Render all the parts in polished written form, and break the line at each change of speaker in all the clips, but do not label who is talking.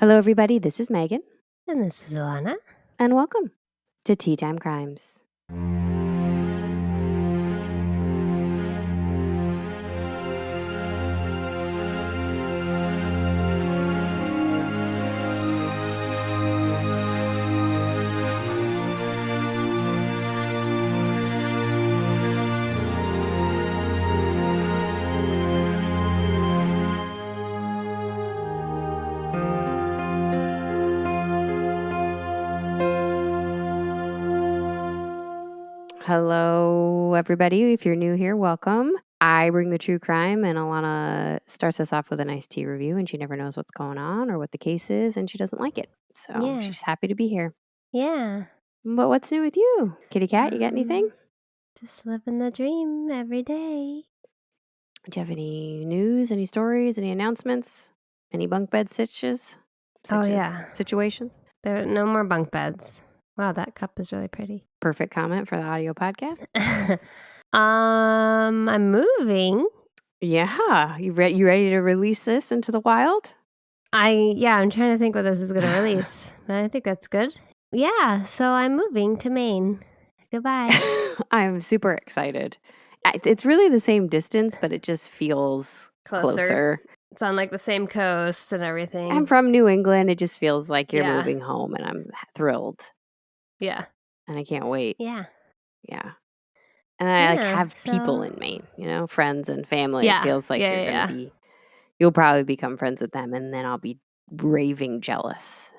Hello, everybody. This is Megan.
And this is Alana.
And welcome to Tea Time Crimes. Hello, everybody. If you're new here, welcome. I bring the true crime, and Alana starts us off with a nice tea review, and she never knows what's going on or what the case is, and she doesn't like it. So she's happy to be here.
Yeah.
But what's new with you? Kitty cat, you got anything?
Just living the dream every day.
Do you have any news, any stories, any announcements, any bunk bed situations?
There are no more bunk beds. Wow, that cup is really pretty.
Perfect comment for the audio podcast.
I'm moving.
Yeah. You ready to release this into the wild?
I'm trying to think what this is going to release. But I think that's good. Yeah, so I'm moving to Maine. Goodbye.
I'm super excited. It's really the same distance, but it just feels closer.
It's on like the same coast and everything.
I'm from New England. It just feels like you're moving home, and I'm thrilled.
Yeah.
And I can't wait.
Yeah.
Yeah. And I have people in Maine, friends and family. It feels like you'll probably become friends with them, and then I'll be raving jealous.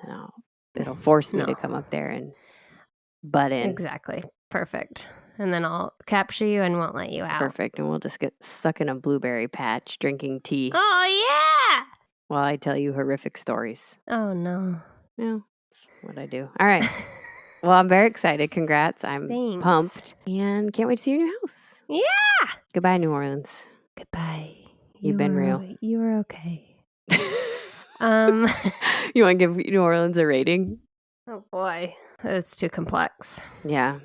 It'll force me to come up there and butt in.
Exactly. Perfect. And then I'll capture you and won't let you out.
Perfect. And we'll just get stuck in a blueberry patch drinking tea.
Oh, yeah.
While I tell you horrific stories.
Oh, no.
Yeah, that's what I do. All right. Well, I'm very excited. Congrats. I'm pumped. And can't wait to see your new house.
Yeah.
Goodbye, New Orleans.
Goodbye.
You've been real.
You were okay.
You want to give New Orleans a rating?
Oh, boy. It's too complex.
Yeah.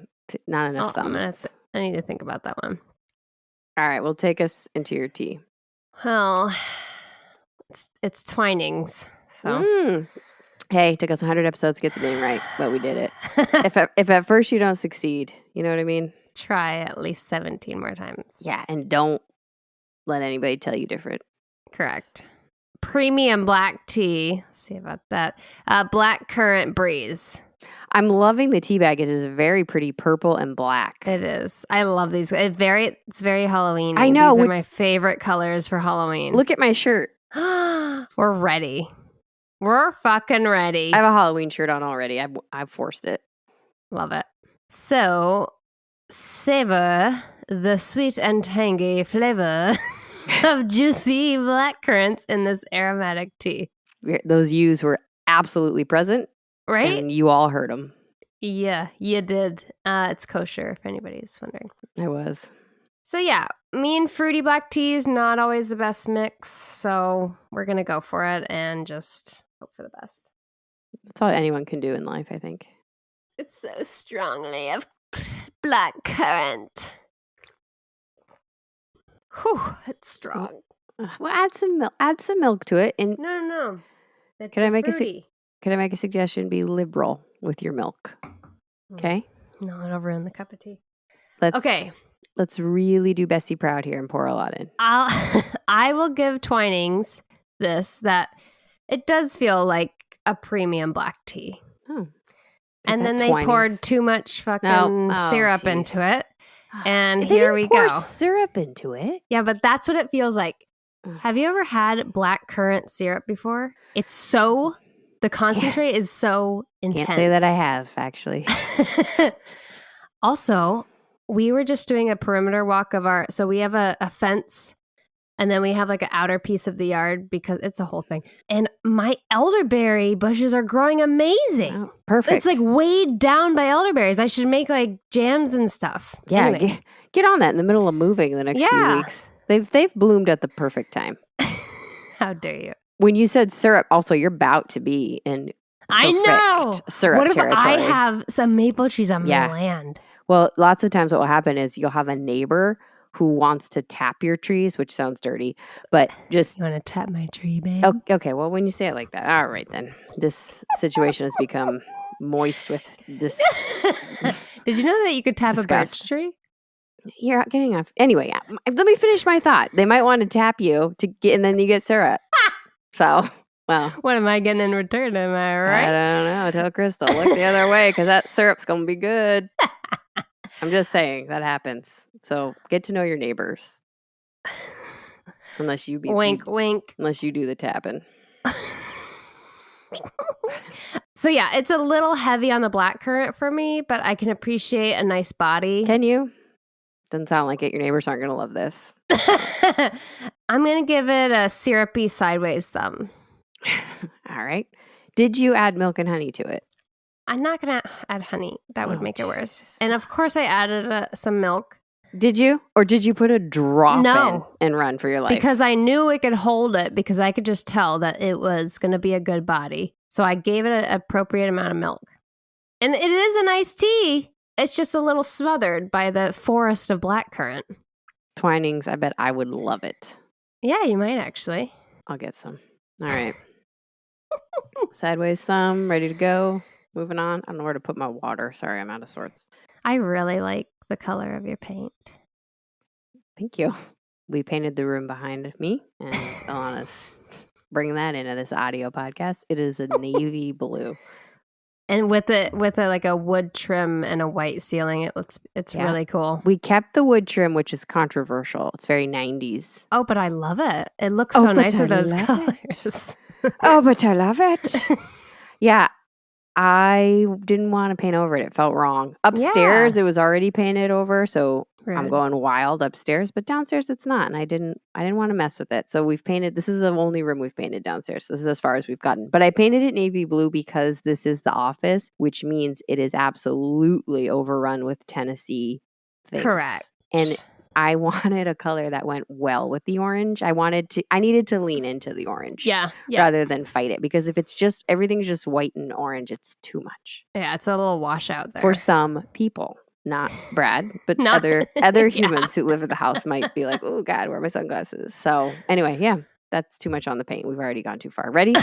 Not enough thumbs.
I need to think about that one.
All right. Well, take us into your tea.
Well, it's Twinings. So.
Hey, it took us 100 episodes to get the name right, but we did it. If at first you don't succeed, you know what I mean?
Try at least 17 more times.
Yeah, and don't let anybody tell you different.
Correct. Premium black tea. Let's see about that. Blackcurrant breeze.
I'm loving the tea bag. It is very pretty purple and black.
It is. I love these. It's very Halloween.
I know.
These are my favorite colors for Halloween.
Look at my shirt.
We're ready. We're fucking ready.
I have a Halloween shirt on already. I've forced it.
Love it. So, savor the sweet and tangy flavor of juicy blackcurrants in this aromatic tea.
Those U's were absolutely present.
Right?
And you all heard them.
Yeah, you did. It's kosher, if anybody's wondering.
I was.
So yeah, me and fruity black tea is not always the best mix. So we're going to go for it and just hope for the best.
That's all anyone can do in life, I think.
It's so strongly of blackcurrant. Whew, it's strong.
Well, add some milk to it. And
No.
Can I make a suggestion? Be liberal with your milk. Okay?
No, it'll ruin the cup of tea.
Let's really do Bessie proud here and pour a lot in.
I will give Twinings that it does feel like a premium black tea.
Oh.
And then they poured too much fucking syrup into it. And here we go.
Syrup into it?
Yeah, but that's what it feels like. Have you ever had blackcurrant syrup before? The concentrate is so intense.
Can't say that I have, actually.
Also, we were just doing a perimeter walk so we have a fence, and then we have like an outer piece of the yard because it's a whole thing. And my elderberry bushes are growing amazing.
Oh, perfect.
It's like weighed down by elderberries. I should make like jams and stuff.
Yeah,
anyway.
get on that in the middle of moving the next few weeks. They've bloomed at the perfect time.
How dare you?
When you said syrup, also you're about to be in
I know
syrup
what if
territory.
I have some maple trees on my land?
Well, lots of times what will happen is you'll have a neighbor who wants to tap your trees, which sounds dirty, but just...
You want to tap my tree, babe?
Okay, well, when you say it like that, all right then. This situation has become moist with
Did you know that you could tap a birch tree?
You're getting off. Anyway, let me finish my thought. They might want to tap you to get, and then you get syrup. So, well.
What am I getting in return? Am I right?
I don't know. Tell Crystal, look the other way because that syrup's going to be good. I'm just saying that happens. So get to know your neighbors. Unless you be
wink.
Unless you do the tapping.
So yeah, it's a little heavy on the blackcurrant for me, but I can appreciate a nice body.
Can you? Doesn't sound like it. Your neighbors aren't going to love this.
I'm going to give it a syrupy sideways thumb.
All right. Did you add milk and honey to it?
I'm not going to add honey. That would make it worse. And of course I added some milk.
Did you? Or did you put a drop in and run for your life?
Because I knew it could hold it because I could just tell that it was going to be a good body. So I gave it an appropriate amount of milk. And it is a nice tea. It's just a little smothered by the forest of blackcurrant.
Twinings, I bet I would love it.
Yeah, you might actually.
I'll get some. All right. Sideways thumb, ready to go. Moving on. I don't know where to put my water. Sorry, I'm out of sorts.
I really like the color of your paint.
Thank you. We painted the room behind me, and Alana's bringing that into this audio podcast. It is a navy blue.
And with like a wood trim and a white ceiling, it's really cool.
We kept the wood trim, which is controversial. It's very 90s.
Oh, but I love it. It looks so nice with those colors.
Oh, but I love it. Yeah. I didn't want to paint over it. It felt wrong. Upstairs, it was already painted over, so I'm going wild upstairs. But downstairs, it's not, and I didn't want to mess with it. So we've painted. This is the only room we've painted downstairs. This is as far as we've gotten. But I painted it navy blue because this is the office, which means it is absolutely overrun with Tennessee things.
Correct.
And I wanted a color that went well with the orange. I needed to lean into the orange rather than fight it. Because if it's just, everything's just white and orange, it's too much.
Yeah, it's a little washout there.
For some people, not Brad, but other humans who live in the house might be like, oh God, where are my sunglasses? So anyway, yeah, that's too much on the paint. We've already gone too far. Ready?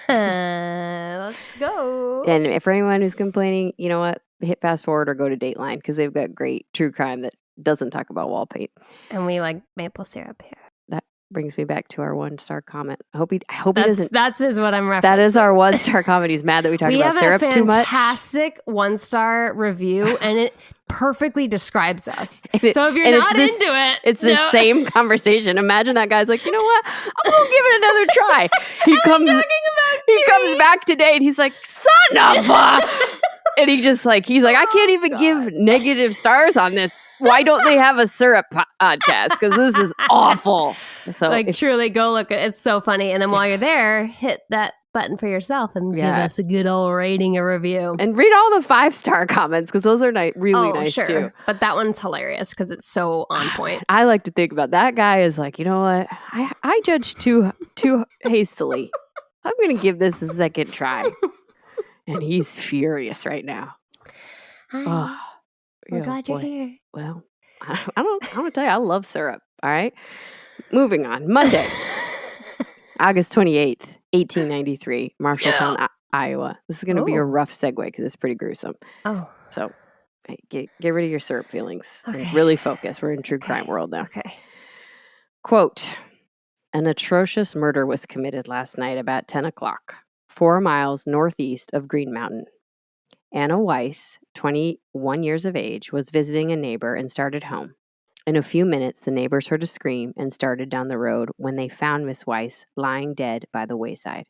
Let's go.
And for anyone who's complaining, you know what? Hit fast forward or go to Dateline because they've got great true crime that doesn't talk about wall paint.
And we like maple syrup here.
That brings me back to our 1-star comment. I hope he doesn't.
That is what I'm referencing.
That is our 1-star comment. He's mad that we talk about syrup too much.
We have a fantastic 1-star review, and it perfectly describes us. So if you're not into it,
it's the same conversation. Imagine that guy's like, you know what? I'm gonna give it another try. He comes back today, and he's like, son of a. And he's like, I can't even give negative stars on this. Why don't they have a syrup podcast? Because this is awful. So
truly go look at it. It's so funny. And then while you're there, hit that button for yourself and give us a good old rating, a review.
And read all the 5-star comments because those are really nice too. But
that one's hilarious because it's so on point.
I like to think about that guy is like, you know what? I judged too hastily. I'm going to give this a second try. And he's furious right now.
Hi. We're glad you're here.
Well, I'm going to tell you, I love syrup. All right. Moving on. Monday, August 28th, 1893, Marshalltown, Iowa. This is going to be a rough segue because it's pretty gruesome.
Oh.
So get rid of your syrup feelings and really focus. We're in true crime world now.
Okay.
Quote, an atrocious murder was committed last night about 10 o'clock. 4 miles northeast of Green Mountain. Anna Wiese, 21 years of age, was visiting a neighbor and started home. In a few minutes, the neighbors heard a scream and started down the road when they found Miss Wiese lying dead by the wayside.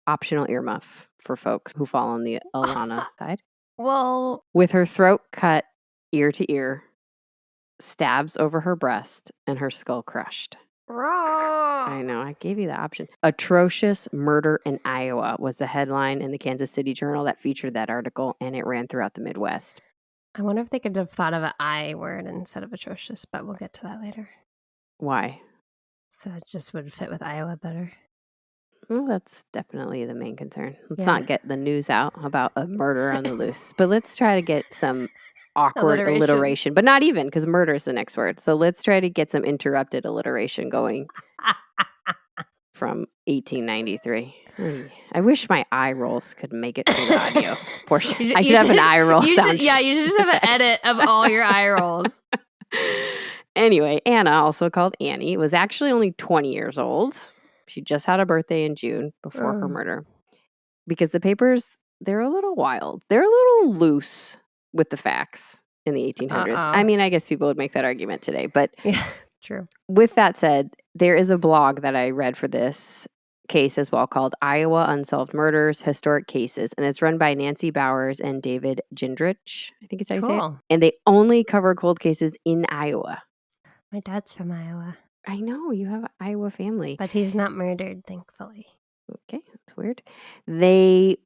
Optional earmuff for folks who fall on the Alana side.
Well,
with her throat cut ear to ear, stabs over her breast, and her skull crushed.
Wrong.
I know. I gave you the option. Atrocious Murder in Iowa was the headline in the Kansas City Journal that featured that article, and it ran throughout the Midwest.
I wonder if they could have thought of an I word instead of atrocious, but we'll get to that later.
Why?
So it just would fit with Iowa better.
Well, that's definitely the main concern. Let's not get the news out about a murder on the loose, but let's try to get some awkward alliteration. But not even, because murder is the next word. So let's try to get some interrupted alliteration going from 1893. I wish my eye rolls could make it through the audio portion. I should have an eye roll sound.
Yeah, you should just have an edit of all your eye rolls.
Anyway, Anna, also called Annie, was actually only 20 years old. She just had a birthday in June before her murder. Because the papers, they're a little wild. They're a little loose with the facts in the 1800s. I mean, I guess people would make that argument today. But
yeah, true.
With that said, there is a blog that I read for this case as well called Iowa Unsolved Murders, Historic Cases. And it's run by Nancy Bowers and David Gindrich, I think it's how you say it. And they only cover cold cases in Iowa.
My dad's from Iowa.
I know, you have an Iowa family.
But he's not murdered, thankfully.
Okay, that's weird. They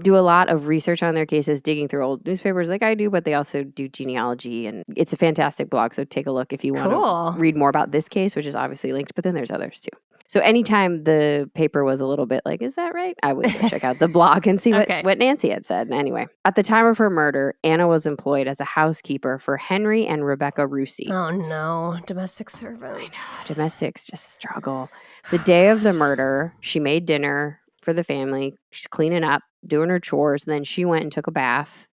do a lot of research on their cases, digging through old newspapers like I do, but they also do genealogy. And it's a fantastic blog, so take a look if you want to read more about this case, which is obviously linked, but then there's others too. So anytime the paper was a little bit like, is that right? I would go check out the blog and see what Nancy had said. Anyway, at the time of her murder, Anna was employed as a housekeeper for Henry and Rebecca Rusi.
Oh no, domestic servants.
I know, domestics just struggle. The day of the murder, she made dinner for the family. She's cleaning up, doing her chores, and then she went and took a bath.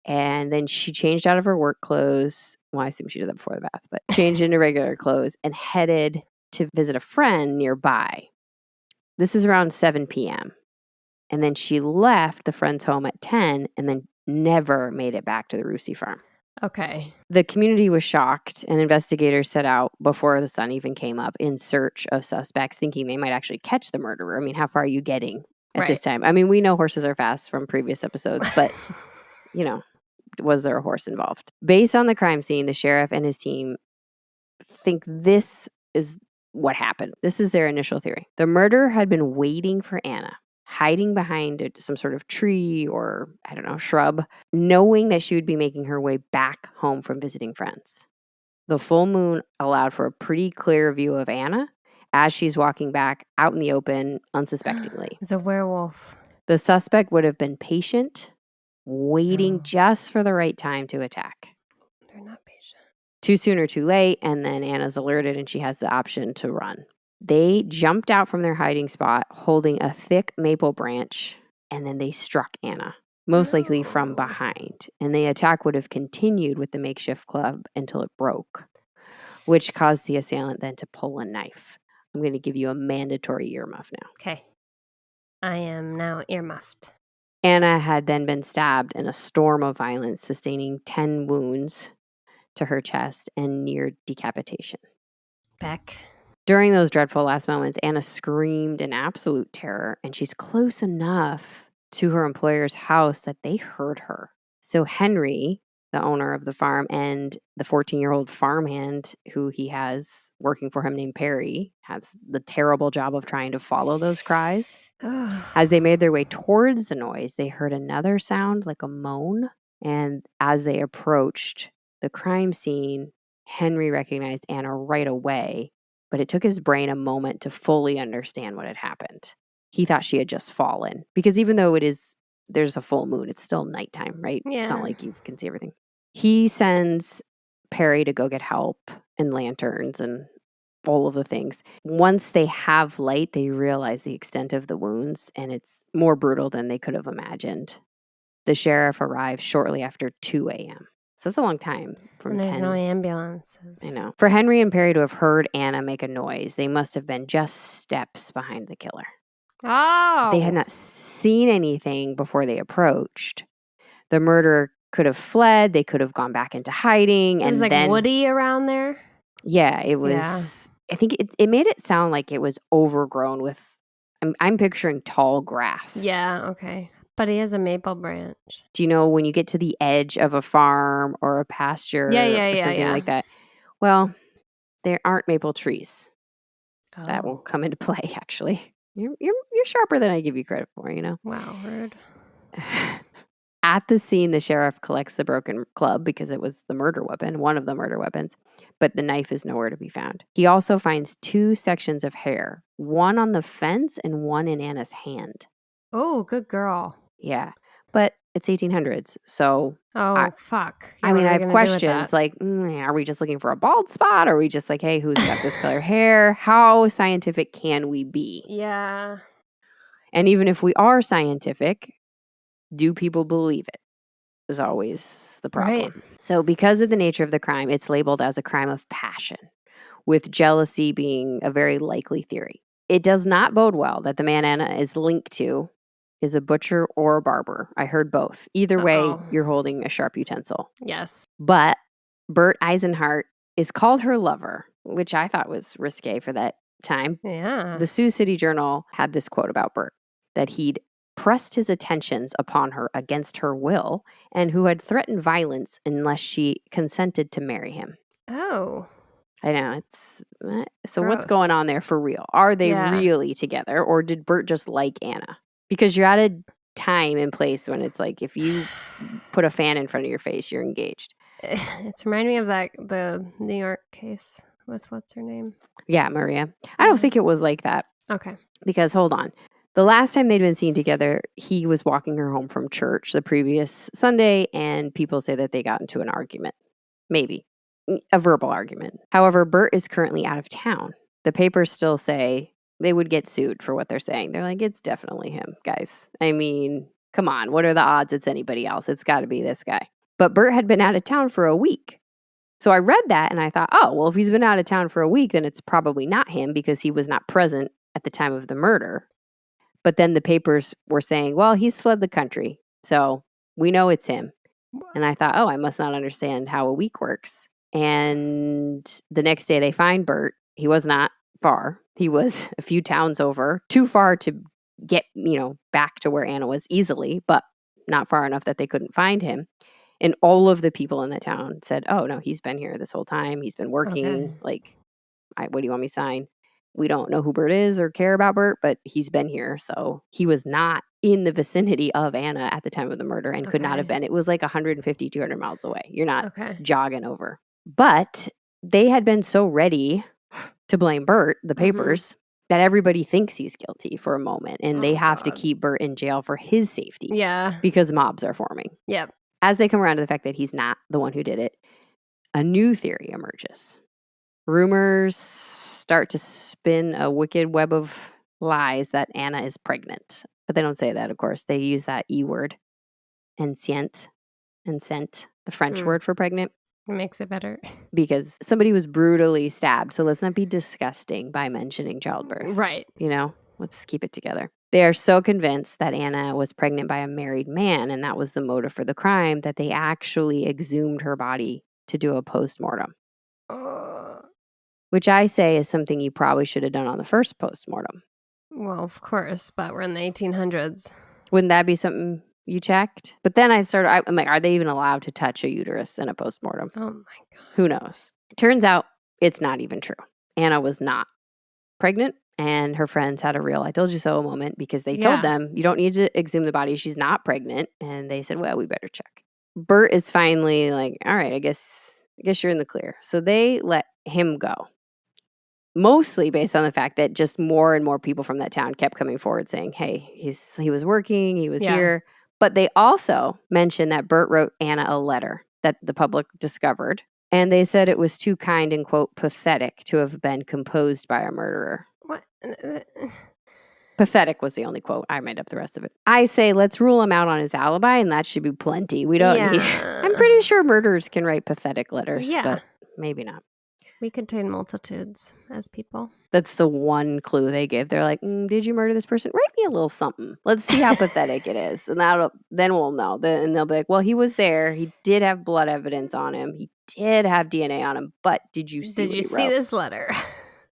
And then she changed out of her work clothes. Well, I assume she did that before the bath, but changed into regular clothes and headed to visit a friend nearby. This is around 7 p.m. And then she left the friend's home at 10 and then never made it back to the Rusi farm.
Okay.
The community was shocked, and investigators set out before the sun even came up in search of suspects, thinking they might actually catch the murderer. I mean, how far are you getting at this time? I mean, we know horses are fast from previous episodes, but, was there a horse involved? Based on the crime scene, the sheriff and his team think this is what happened. This is their initial theory. The murderer had been waiting for Anna, hiding behind some sort of tree or, shrub, knowing that she would be making her way back home from visiting friends. The full moon allowed for a pretty clear view of Anna as she's walking back out in the open unsuspectingly.
It was a werewolf.
The suspect would have been patient, waiting just for the right time to attack.
They're not patient.
Too soon or too late, and then Anna's alerted and she has the option to run. They jumped out from their hiding spot holding a thick maple branch, and then they struck Anna, most likely from behind. And the attack would have continued with the makeshift club until it broke, which caused the assailant then to pull a knife. I'm going to give you a mandatory earmuff now.
Okay. I am now earmuffed.
Anna had then been stabbed in a storm of violence, sustaining 10 wounds to her chest and near decapitation.
Beck.
During those dreadful last moments, Anna screamed in absolute terror, and she's close enough to her employer's house that they heard her. So Henry, the owner of the farm, and the 14-year-old farmhand who he has working for him named Perry, has the terrible job of trying to follow those cries. As they made their way towards the noise, they heard another sound like a moan, and as they approached the crime scene, Henry recognized Anna right away, but it took his brain a moment to fully understand what had happened. He thought she had just fallen, because even though there's a full moon, it's still nighttime, right?
Yeah.
It's not like you can see everything. He sends Perry to go get help and lanterns and all of the things. Once they have light, they realize the extent of the wounds, and it's more brutal than they could have imagined. The sheriff arrives shortly after 2 a.m. So that's a long time from
and there's
10.
No ambulances.
I know. For Henry and Perry to have heard Anna make a noise, they must have been just steps behind the killer.
Oh!
They had not seen anything before they approached. The murderer could have fled. They could have gone back into hiding.
It was
then,
woody around there?
Yeah, it was.
Yeah.
I think it made it sound like it was overgrown with, I'm picturing tall grass.
Yeah, okay. But he has a maple branch.
Do you know when you get to the edge of a farm or a pasture or something like that? Well, there aren't maple trees. Oh. That will come into play, actually. You're sharper than I give you credit for,
Wow, rude.
At the scene, the sheriff collects the broken club because it was the murder weapon, one of the murder weapons, but the knife is nowhere to be found. He also finds 2 sections of hair, one on the fence and one in Anna's hand.
Oh, good girl.
Yeah, but it's 1800s. So
fuck.
Yeah, I mean, I have questions like, are we just looking for a bald spot? Or are we just like, hey, who's got this color hair? How scientific can we be?
Yeah.
And even if we are scientific, do people believe it? Is always the problem. Right. So because of the nature of the crime, it's labeled as a crime of passion, with jealousy being a very likely theory. It does not bode well that the man Anna is linked to is a butcher or a barber. I heard both. Either way, you're holding a sharp utensil.
Yes.
But Bert Eisenhart is called her lover, which I thought was risque for that time.
Yeah.
The Sioux City Journal had this quote about Bert, that he'd pressed his attentions upon her against her will and who had threatened violence unless she consented to marry him.
Oh.
I know. It's so gross. What's going on there for real? Are they really together, or did Bert just like Anna? Because you're at a time and place when it's like if you put a fan in front of your face, you're engaged.
It's reminding me of the New York case with what's her name?
Yeah, Maria. I don't think it was like that.
Okay.
Because hold on. The last time they'd been seen together, he was walking her home from church the previous Sunday, and people say that they got into an argument. Maybe. A verbal argument. However, Bert is currently out of town. The papers still say they would get sued for what they're saying. They're like, it's definitely him, guys. I mean, come on. What are the odds it's anybody else? It's got to be this guy. But Bert had been out of town for a week. So I read that and I thought, oh, well, if he's been out of town for a week, then it's probably not him because he was not present at the time of the murder. But then the papers were saying, well, he's fled the country. So we know it's him. And I thought, oh, I must not understand how a week works. And the next day they find Bert. He was not far. He was a few towns over, too far to get, back to where Anna was easily, but not far enough that they couldn't find him. And all of the people in the town said, oh, no, he's been here this whole time. He's been working. Okay. Like, what do you want me to sign? We don't know who Bert is or care about Bert, but he's been here. So he was not in the vicinity of Anna at the time of the murder and could not have been. It was like 150, 200 miles away. You're not jogging over. But they had been so ready to blame Bert, the papers, that everybody thinks he's guilty for a moment. And they have to keep Bert in jail for his safety.
Yeah.
Because mobs are forming.
Yep.
As they come around to the fact that he's not the one who did it, a new theory emerges. Rumors start to spin a wicked web of lies that Anna is pregnant. But they don't say that, of course. They use that E word, enceinte, the French word for pregnant.
It makes it better.
Because somebody was brutally stabbed. So let's not be disgusting by mentioning childbirth.
Right.
Let's keep it together. They are so convinced that Anna was pregnant by a married man, and that was the motive for the crime, that they actually exhumed her body to do a postmortem. Which I say is something you probably should have done on the first postmortem.
Well, of course, but we're in the 1800s.
Wouldn't that be something you checked? But then I'm like, are they even allowed to touch a uterus in a postmortem?
Oh my God.
Who knows? Turns out it's not even true. Anna was not pregnant, and her friends had a real I told you so moment because they told them, you don't need to exhume the body. She's not pregnant. And they said, well, we better check. Bert is finally like, all right, I guess you're in the clear. So they let him go. Mostly based on the fact that just more and more people from that town kept coming forward saying, hey, he was working, he was here. But they also mentioned that Bert wrote Anna a letter that the public discovered. And they said it was too kind and, quote, pathetic to have been composed by a murderer.
What?
Pathetic was the only quote. I made up the rest of it. I say let's rule him out on his alibi, and that should be plenty. We don't need... I'm pretty sure murderers can write pathetic letters, but maybe not.
We contain multitudes as people.
That's the one clue they give. They're like, did you murder this person? Write me a little something. Let's see how pathetic it is. And then we'll know. And they'll be like, well, he was there. He did have blood evidence on him. He did have DNA on him. But did you see
this letter?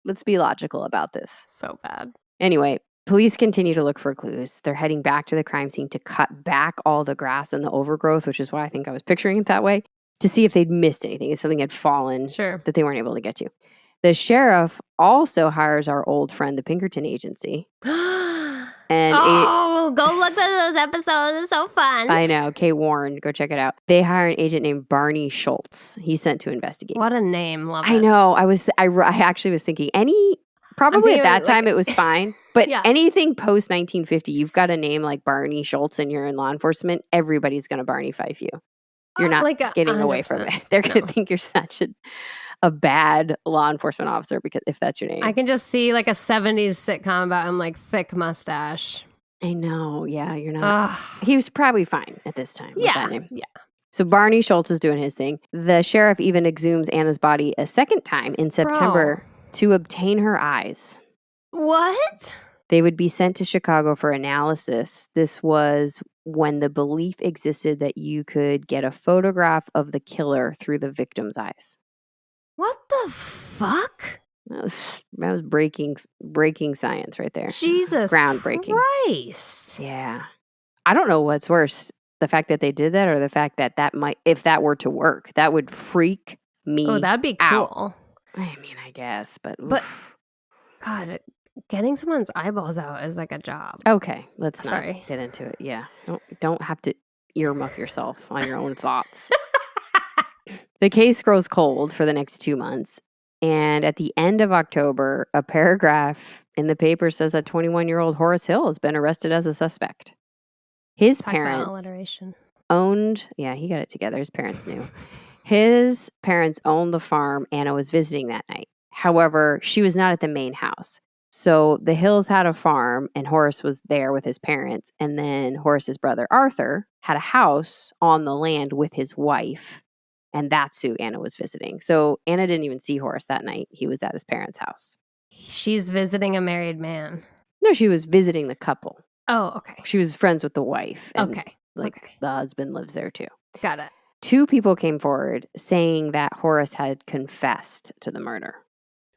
Let's be logical about this.
So bad.
Anyway, police continue to look for clues. They're heading back to the crime scene to cut back all the grass and the overgrowth, which is why I think I was picturing it that way, to see if they'd missed anything, if something had fallen that they weren't able to get to. The sheriff also hires our old friend, the Pinkerton Agency. And
go look at those episodes. It's so fun.
I know. Kay Warren, go check it out. They hire an agent named Barney Schultz. He's sent to investigate.
What a name. Love it.
I know. I actually was thinking, any Probably at that time it was fine. But anything post 1950, you've got a name like Barney Schultz and you're in law enforcement, everybody's going to Barney Fife you. You're not getting 100%. Away from it. They're going to think you're such a bad law enforcement officer because if that's your name.
I can just see like a 70s sitcom about him, like thick mustache.
I know. Yeah, you're not. He was probably fine at this time with that name.
Yeah.
So Barney Schultz is doing his thing. The sheriff even exhumes Anna's body a second time in September to obtain her eyes.
What?
They would be sent to Chicago for analysis. This was when the belief existed that you could get a photograph of the killer through the victim's eyes.
What the fuck?
That was breaking science right there.
Jesus
groundbreaking.
Christ.
Yeah. I don't know what's worse, the fact that they did that or the fact that might, if that were to work, that would freak me out.
Oh, that'd be cool.
I mean, I guess, but
God, getting someone's eyeballs out is like a job.
Okay, let's not get into it. Yeah, don't have to earmuff yourself on your own thoughts. The case grows cold for the next 2 months, and at the end of October, a paragraph in the paper says that 21-year-old Horace Hill has been arrested as a suspect. His parents owned. Yeah, he got it together. His parents knew. His parents owned the farm Anna was visiting that night. However, she was not at the main house. So the Hills had a farm and Horace was there with his parents. And then Horace's brother Arthur had a house on the land with his wife. And that's who Anna was visiting. So Anna didn't even see Horace that night. He was at his parents' house.
She's visiting a married man.
No, she was visiting the couple.
Oh, okay.
She was friends with the wife. And
okay.
The husband lives there too.
Got it.
2 people came forward saying that Horace had confessed to the murder.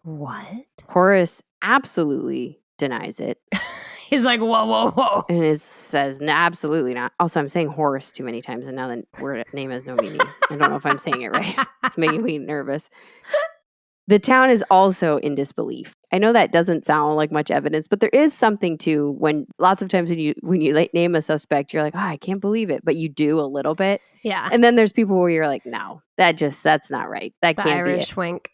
What?
Horace absolutely denies it.
He's like, whoa.
And says, no, absolutely not. Also, I'm saying Horace too many times, and now the word name has no meaning. I don't know if I'm saying it right. It's making me nervous. The town is also in disbelief. I know that doesn't sound like much evidence, but there is something to when lots of times when you name a suspect, you're like, I can't believe it, but you do a little bit.
Yeah.
And then there's people where you're like, no, that's not right. That can't be it.
Irish wink.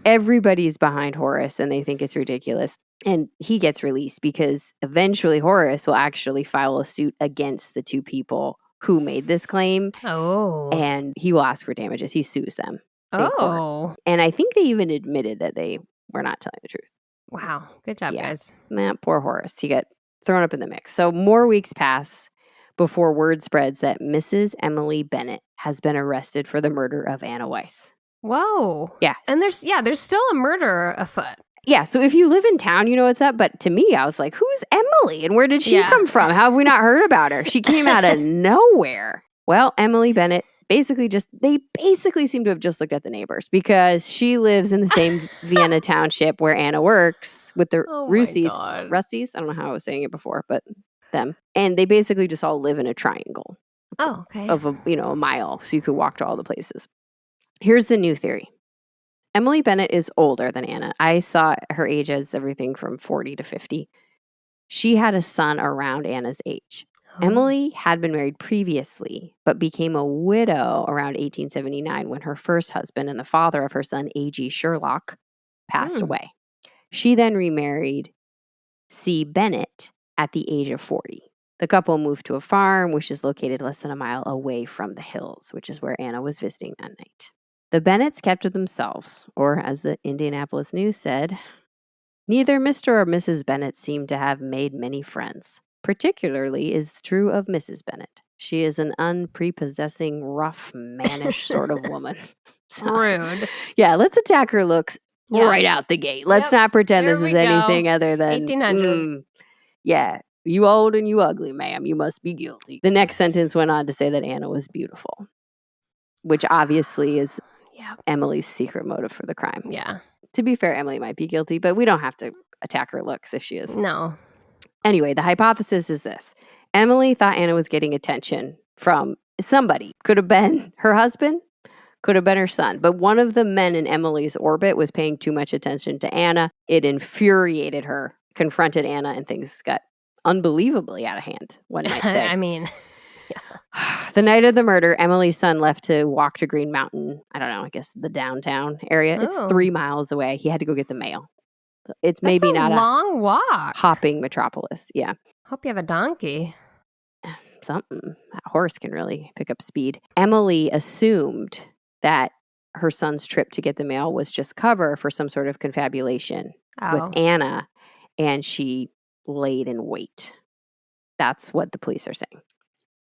Everybody's behind Horace and they think it's ridiculous. And he gets released because eventually Horace will actually file a suit against the 2 people who made this claim.
Oh.
And he will ask for damages. He sues them.
Oh.
And I think they even admitted that they were not telling the truth.
Wow. Good job, guys.
Man, poor Horace. He got thrown up in the mix. So more weeks pass before word spreads that Mrs. Emily Bennett has been arrested for the murder of Anna Wiese.
Whoa.
Yeah.
And there's still a murder afoot.
Yeah. So if you live in town, you know what's up. But to me, I was like, who's Emily? And where did she come from? How have we not heard about her? She came out of nowhere. Well, Emily Bennett they basically seem to have just looked at the neighbors because she lives in the same Vienna township where Anna works with the Russies. I don't know how I was saying it before, but them. And they basically just all live in a triangle.
Oh, okay.
Of a mile, so you could walk to all the places. Here's the new theory. Emily Bennett is older than Anna. I saw her age as everything from 40 to 50. She had a son around Anna's age. Emily had been married previously, but became a widow around 1879 when her first husband and the father of her son, A.G. Sherlock, passed away. She then remarried C. Bennett at the age of 40. The couple moved to a farm, which is located less than a mile away from the Hills, which is where Anna was visiting that night. The Bennetts kept to themselves, or as the Indianapolis News said, neither Mr. or Mrs. Bennett seemed to have made many friends. Particularly is true of Mrs. Bennett. She is an unprepossessing, rough, mannish sort of woman.
Rude.
Yeah, let's attack her looks right out the gate. Let's not pretend this is anything other than
1800s.
Yeah, you old and you ugly, ma'am. You must be guilty. The next sentence went on to say that Anna was beautiful, which obviously is Emily's secret motive for the crime.
Yeah.
To be fair, Emily might be guilty, but we don't have to attack her looks if she is.
No.
Anyway, the hypothesis is this. Emily thought Anna was getting attention from somebody. Could have been her husband, could have been her son. But one of the men in Emily's orbit was paying too much attention to Anna. It infuriated her, confronted Anna, and things got unbelievably out of hand, one might say.
I mean,
The night of the murder, Emily's son left to walk to Green Mountain. I don't know, I guess the downtown area. It's 3 miles away. He had to go get the mail. It's maybe not
a long walk.
Hopping metropolis. Yeah.
Hope you have a donkey.
Something. That horse can really pick up speed. Emily assumed that her son's trip to get the mail was just cover for some sort of confabulation with Anna, and she laid in wait. That's what the police are saying.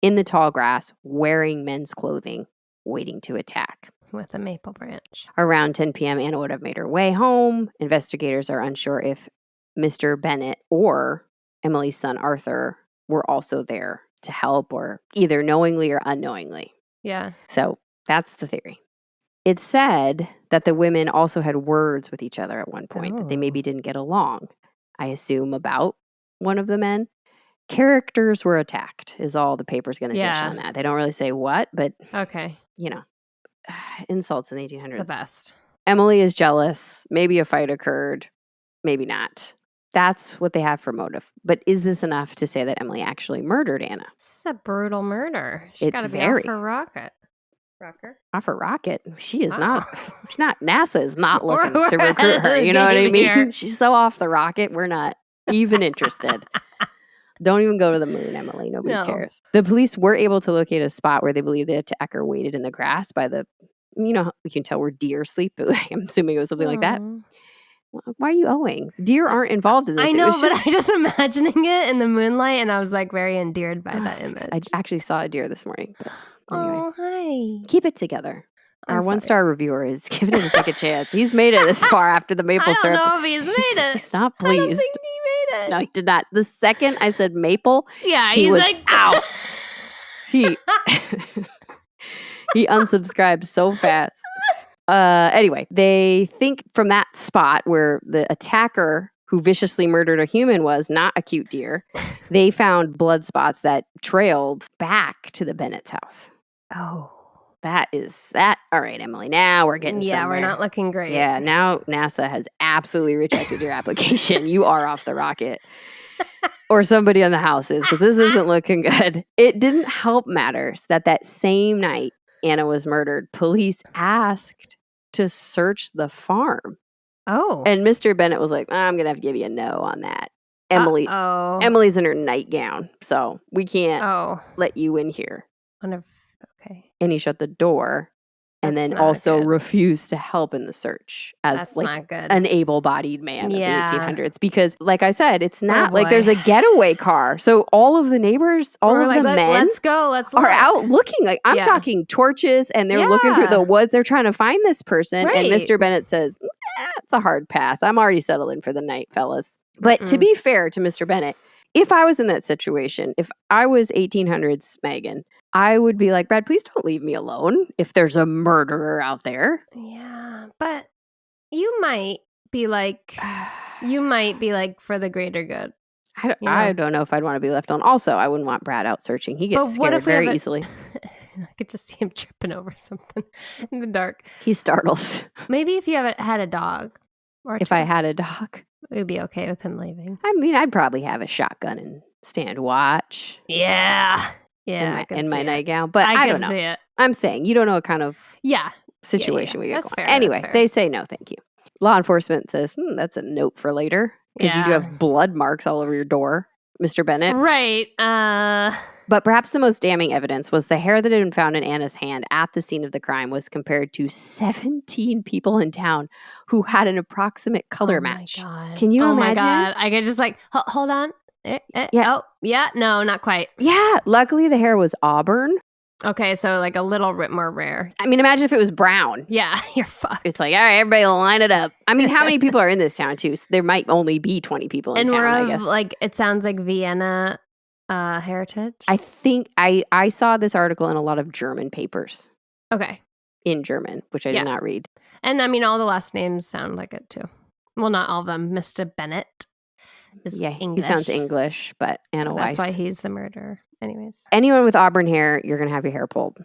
In the tall grass, wearing men's clothing, waiting to attack.
With a maple branch.
Around 10 p.m., Anna would have made her way home. Investigators are unsure if Mr. Bennett or Emily's son Arthur were also there to help, or either knowingly or unknowingly.
Yeah.
So that's the theory. It's said that the women also had words with each other at one point, that they maybe didn't get along. I assume about one of the men. Characters were attacked is all the paper's going to dish on that. They don't really say what, but insults in the 1800s.
The best.
Emily is jealous. Maybe a fight occurred. Maybe not. That's what they have for motive. But is this enough to say that Emily actually murdered Anna?
This is a brutal murder. She's got to be off her rocket.
Off her rocket? She is not. She's not. NASA is not looking to recruit her. You know what I mean? Here. She's so off the rocket. We're not even interested. Don't even go to the moon, Emily. Nobody cares. The police were able to locate a spot where they believe the attacker waited in the grass by the, you can tell where deer sleep. I'm assuming it was something like that. Why are you owing? Deer aren't involved in this.
I know, but I'm just imagining it in the moonlight, and I was like very endeared by that image.
I actually saw a deer this morning. Anyway,
oh, hi.
Keep it together. Our 1-star reviewer is giving it a second chance. He's made it this far after the maple syrup.
I don't know if he's made it.
He's not pleased.
I don't think he made it.
No, he did not. The second I said maple,
he was like,
out. He unsubscribed so fast. Anyway, they think from that spot where the attacker who viciously murdered a human was not a cute deer, they found blood spots that trailed back to the Bennett's house.
Oh.
That is that. All right, Emily, now we're getting somewhere.
We're not looking great.
Yeah, now NASA has absolutely rejected your application. You are off the rocket. Or somebody on the house is, because this isn't looking good. It didn't help matters that same night Anna was murdered, police asked to search the farm.
Oh.
And Mr. Bennett was like, I'm going to have to give you a no on that. Emily's in her nightgown, so we can't let you in here.
Okay.
And he shut the door and then also refused to help in the search as not good. An able-bodied man of the 1800s. Because, like I said, it's not like there's a getaway car. So all of the neighbors, all of the men
let's go,
are out looking. Like I'm talking torches, and they're looking through the woods. They're trying to find this person. Right. And Mr. Bennett says, it's a hard pass. I'm already settled in for the night, fellas. But to be fair to Mr. Bennett, if I was in that situation, if I was 1800s Megan, I would be like, Brad, please don't leave me alone if there's a murderer out there.
Yeah, but you might be like, for the greater good.
I don't know if I'd want to be left alone. Also, I wouldn't want Brad out searching. He gets scared very easily.
I could just see him tripping over something in the dark.
He startles.
Maybe if you had a dog. Or
if I had a dog.
It would be okay with him leaving.
I mean, I'd probably have a shotgun and stand watch.
Yeah.
In my nightgown. But I don't know.
See it.
I'm saying you don't know what kind of situation we get going. Anyway, they say no, thank you. Law enforcement says, that's a note for later. Because you do have blood marks all over your door, Mr. Bennett.
Right.
But perhaps the most damning evidence was the hair that had been found in Anna's hand at the scene of the crime was compared to 17 people in town who had an approximate color match.
God.
Can you imagine?
Oh my God. I could just hold on. No, not quite.
Yeah. Luckily, the hair was auburn.
Okay, so like a little bit more rare.
I mean, imagine if it was brown.
Yeah, you're fucked.
It's like, all right, everybody line it up. I mean, how many people are in this town, too? So there might only be 20 people in town, I guess.
Like, it sounds like Vienna heritage.
I think I saw this article in a lot of German papers.
Okay.
In German, which I did not read.
And I mean, all the last names sound like it, too. Well, not all of them. Mr. Bennett is English.
He sounds English, but Anna Wiese.
That's why he's the murderer. Anyways.
Anyone with auburn hair, you're going to have your hair pulled.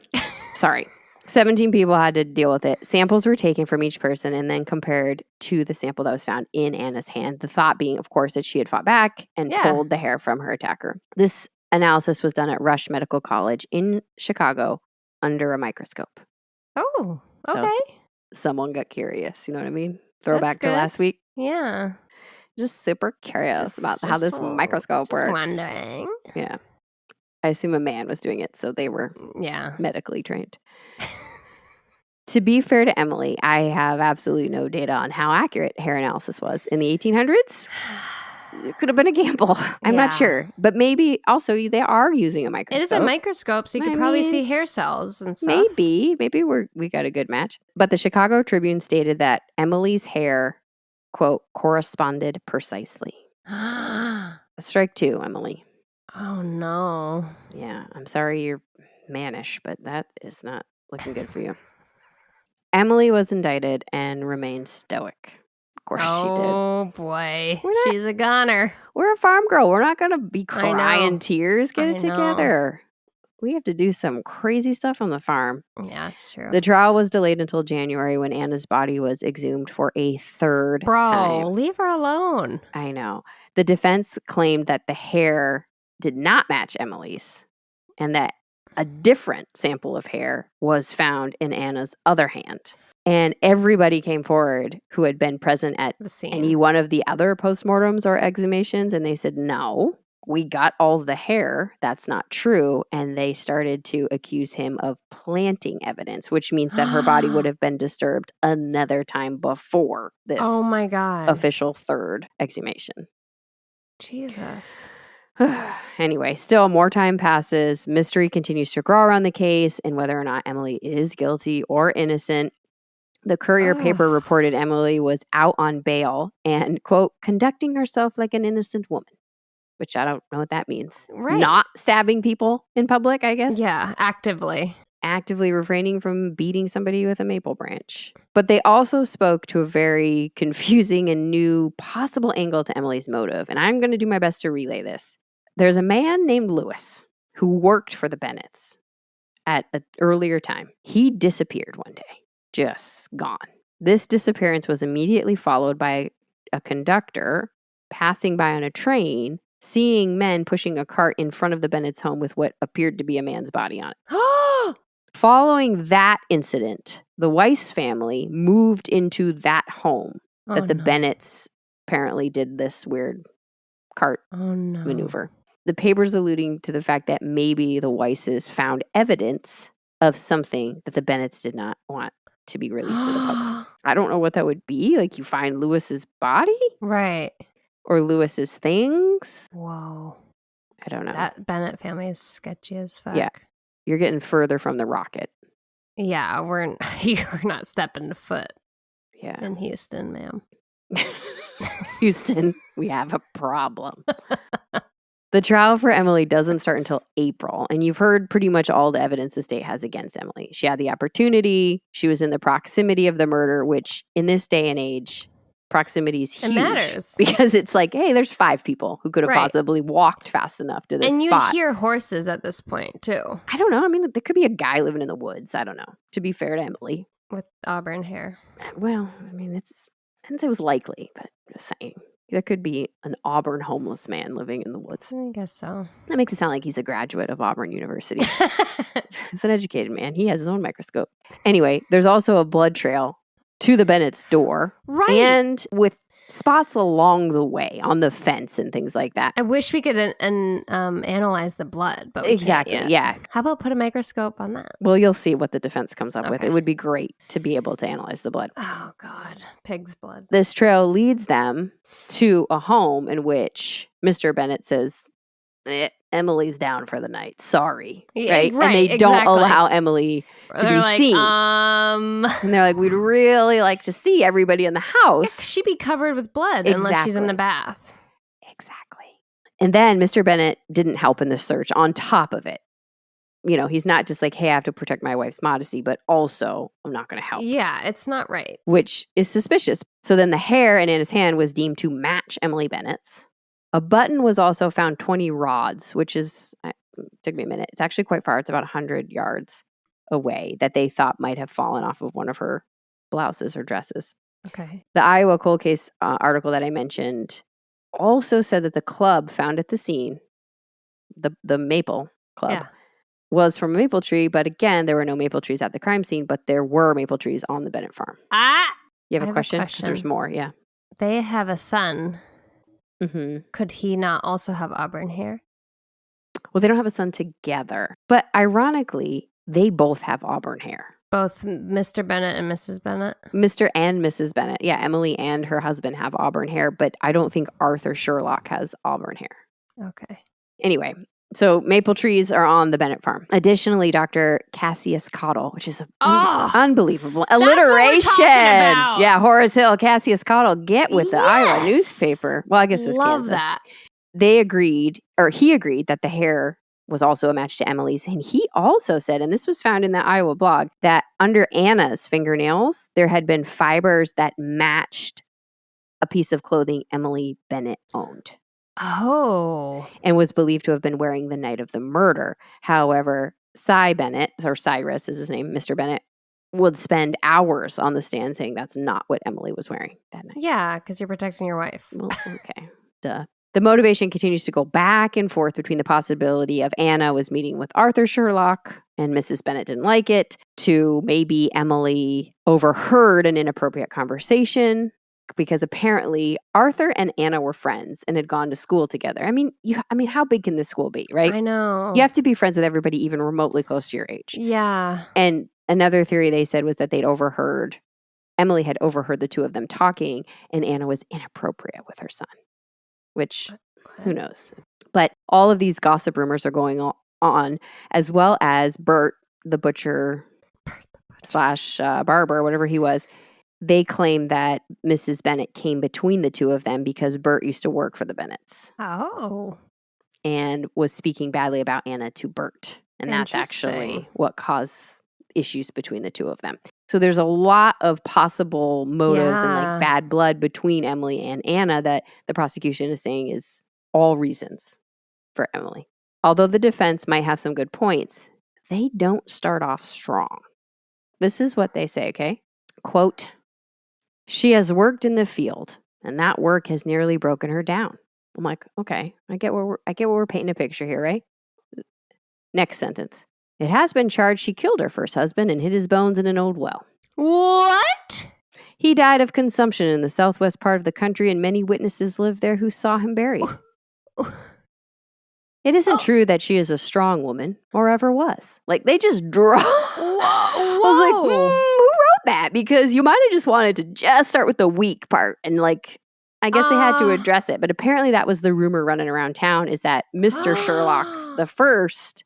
Sorry. 17 people had to deal with it. Samples were taken from each person and then compared to the sample that was found in Anna's hand. The thought being, of course, that she had fought back and pulled the hair from her attacker. This analysis was done at Rush Medical College in Chicago under a microscope.
Oh, okay.
So someone got curious. You know what I mean? Throwback to last week.
Yeah.
Just super curious about how this microscope works.
Wondering.
Yeah. I assume a man was doing it, so they were medically trained. To be fair to Emily, I have absolutely no data on how accurate hair analysis was. In the 1800s, it could have been a gamble. I'm not sure. But maybe also they are using a microscope.
It is a microscope, so you could probably see hair cells and stuff.
Maybe we got a good match. But the Chicago Tribune stated that Emily's hair, quote, corresponded precisely. Strike 2, Emily.
Oh, no.
Yeah, I'm sorry you're mannish, but that is not looking good for you. Emily was indicted and remained stoic. Of course she did.
Oh, boy. She's a goner.
We're a farm girl. We're not going to be crying tears. Get it together. We have to do some crazy stuff on the farm.
Yeah, it's true.
The trial was delayed until January when Anna's body was exhumed for a third time.
Bro, leave her alone.
I know. The defense claimed that the hair did not match Emily's and that a different sample of hair was found in Anna's other hand. And everybody came forward who had been present at
the scene.
Any one of the other postmortems or exhumations, and they said, no, we got all the hair. That's not true. And they started to accuse him of planting evidence, which means that her body would have been disturbed another time before this official third exhumation.
Jesus.
Anyway, still more time passes. Mystery continues to grow around the case and whether or not Emily is guilty or innocent. The Courier paper reported Emily was out on bail and, quote, conducting herself like an innocent woman, which I don't know what that means.
Right.
Not stabbing people in public, I guess.
Yeah, actively
refraining from beating somebody with a maple branch. But they also spoke to a very confusing and new possible angle to Emily's motive. And I'm going to do my best to relay this. There's a man named Lewis who worked for the Bennetts at an earlier time. He disappeared one day, just gone. This disappearance was immediately followed by a conductor passing by on a train, seeing men pushing a cart in front of the Bennett's home with what appeared to be a man's body on it. Following that incident, the Wiese family moved into that home that the Bennetts apparently did this weird cart maneuver. The paper's alluding to the fact that maybe the Wieses found evidence of something that the Bennetts did not want to be released to the public. I don't know what that would be. Like you find Lewis's body?
Right.
Or Lewis's things?
Whoa.
I don't know.
That Bennett family is sketchy as fuck.
Yeah. You're getting further from the rocket.
Yeah, you're not stepping a foot in Houston, ma'am.
Houston, we have a problem. The trial for Emily doesn't start until April, and you've heard pretty much all the evidence the state has against Emily. She had the opportunity. She was in the proximity of the murder, which in this day and age, proximity is huge.
It matters.
Because it's like, hey, there's 5 people who could have possibly walked fast enough to this spot.
And you'd hear horses at this point, too.
I don't know. I mean, there could be a guy living in the woods. I don't know. To be fair to Emily.
With auburn hair.
Well, I mean, I didn't say it was likely, but just saying. There could be an Auburn homeless man living in the woods.
I guess so.
That makes it sound like he's a graduate of Auburn University. He's an educated man. He has his own microscope. Anyway, there's also a blood trail to the Bennett's door.
Right.
And with spots along the way on the fence and things like that.
I wish we could analyze the blood, but we can't yet.
Yeah.
How about put a microscope on that?
Well, you'll see what the defense comes up with. It would be great to be able to analyze the blood.
Oh, God. Pig's blood.
This trail leads them to a home in which Mr. Bennett says, Emily's down for the night. Sorry. Right? And they don't allow Emily to be seen. And they're like, we'd really like to see everybody in the house.
She'd be covered with blood unless she's in the bath.
Exactly. And then Mr. Bennett didn't help in the search on top of it. You know, he's not just like, hey, I have to protect my wife's modesty, but also I'm not going to help.
Yeah, it's not right.
Which is suspicious. So then the hair in Anna's hand was deemed to match Emily Bennett's. A button was also found 20 rods, which is, it took me a minute. It's actually quite far. It's about 100 yards away that they thought might have fallen off of one of her blouses or dresses.
Okay.
The Iowa cold case article that I mentioned also said that the club found at the scene, the maple club, was from a maple tree. But again, there were no maple trees at the crime scene, but there were maple trees on the Bennett farm. You have a question? Because there's more, yeah.
They have a son
Mm-hmm.
Could he not also have auburn hair?
Well, they don't have a son together. But ironically, they both have auburn hair.
Both Mr. Bennett and Mrs. Bennett?
Mr. and Mrs. Bennett. Yeah, Emily and her husband have auburn hair, but I don't think Arthur Sherlock has auburn hair.
Okay.
Anyway, so maple trees are on the Bennett farm. Additionally, Dr. Cassius Cottle, which is unbelievable alliteration. Yeah, Horace Hill, Cassius Cottle, get with the Iowa newspaper. Well, I guess it was Kansas. That. He agreed that the hair was also a match to Emily's. And he also said, and this was found in the Iowa blog, that under Anna's fingernails, there had been fibers that matched a piece of clothing Emily Bennett owned.
Oh.
And was believed to have been wearing the night of the murder. However, Cy Bennett, or Cyrus is his name, Mr. Bennett, would spend hours on the stand saying that's not what Emily was wearing that night.
Yeah, because you're protecting your wife.
Well, okay. Duh. The motivation continues to go back and forth between the possibility of Anna was meeting with Arthur Sherlock and Mrs. Bennett didn't like it, to maybe Emily overheard an inappropriate conversation, because apparently Arthur and Anna were friends and had gone to school together. I mean, how big can this school be, right?
I know.
You have to be friends with everybody even remotely close to your age.
Yeah.
And another theory they said was that Emily had overheard the two of them talking, and Anna was inappropriate with her son. Which, who knows? But all of these gossip rumors are going on, as well as Bert, the butcher / barber, whatever he was. They claim that Mrs. Bennett came between the two of them because Bert used to work for the Bennetts.
Oh.
And was speaking badly about Anna to Bert. And that's actually what caused issues between the two of them. So there's a lot of possible motives and like bad blood between Emily and Anna that the prosecution is saying is all reasons for Emily. Although the defense might have some good points, they don't start off strong. This is what they say, okay? Quote, "She has worked in the field, and that work has nearly broken her down." I'm like, okay, I get what we're painting a picture here, right? Next sentence. "It has been charged she killed her first husband and hid his bones in an old well."
What?
"He died of consumption in the southwest part of the country, and many witnesses lived there who saw him buried. It isn't true that she is a strong woman, or ever was." Like, they just draw. I was like, who wrote that? Because you might have just wanted to just start with the weak part. And like, I guess they had to address it. But apparently that was the rumor running around town, is that Mr. Sherlock the First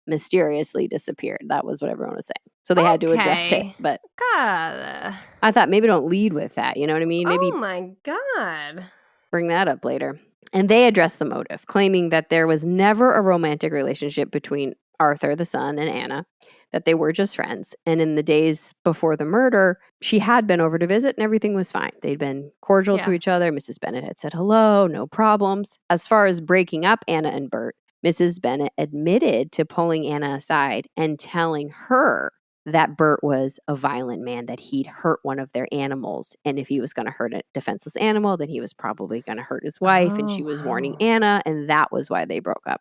mysteriously disappeared. That was what everyone was saying. So they had to address it. But
God.
I thought maybe don't lead with that. You know what I mean? Maybe
oh my God.
Bring that up later. And they addressed the motive, claiming that there was never a romantic relationship between Arthur, the son, and Anna, that they were just friends. And in the days before the murder, she had been over to visit and everything was fine. They'd been cordial to each other. Mrs. Bennett had said hello, no problems. As far as breaking up Anna and Bert, Mrs. Bennett admitted to pulling Anna aside and telling her that Bert was a violent man, that he'd hurt one of their animals. And if he was going to hurt a defenseless animal, then he was probably going to hurt his wife. And she was warning Anna, and that was why they broke up.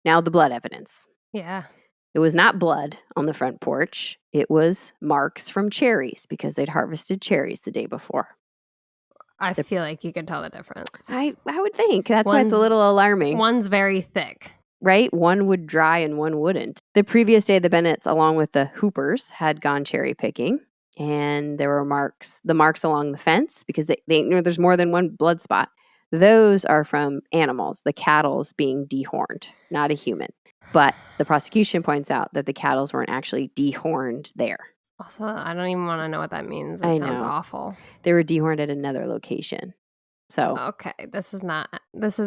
Now, the blood evidence.
Yeah.
It was not blood on the front porch. It was marks from cherries, because they'd harvested cherries the day before.
I feel like you could tell the difference.
I would think. That's why it's a little alarming.
One's very thick.
Right? One would dry and one wouldn't. The previous day, the Bennetts, along with the Hoopers, had gone cherry picking. And there were the marks along the fence, because they know there's more than one blood spot. Those are from animals, the cattle's being dehorned, not a human. But the prosecution points out that the cattles weren't actually dehorned there.
Also, I don't even want to know what that means. It sounds awful.
They were dehorned at another location. So
okay, this is